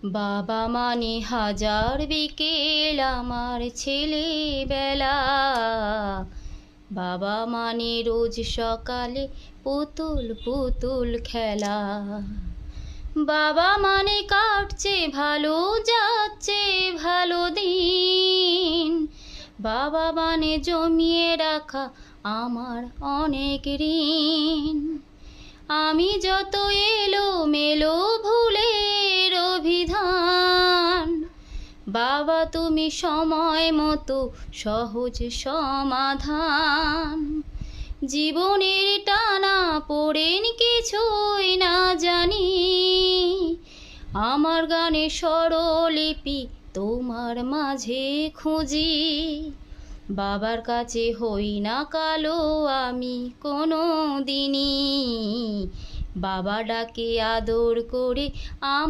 বাবা মানে হাজার বিকেল আমার ছেলেবেলা, বাবা মানে রোজ সকালে পুতুল পুতুল খেলা। বাবা মানে কাটছে ভালো, যাচ্ছে ভালো দিন, বাবা মানে জমিয়ে রাখা আমার অনেক ঋণ। আমি যত এলোমেলো ভুলের অভিধান, বাবা তুমি সময় মতো সহজ সমাধান। জীবনের টানা পড়েন কিছুই না জানি, আমার গানে স্বরলিপি তোমার মাঝে খুঁজি। বাবার কাছে হই না কালো আমি কোনো দিনই, বাবা ডাকে আদর করে আমার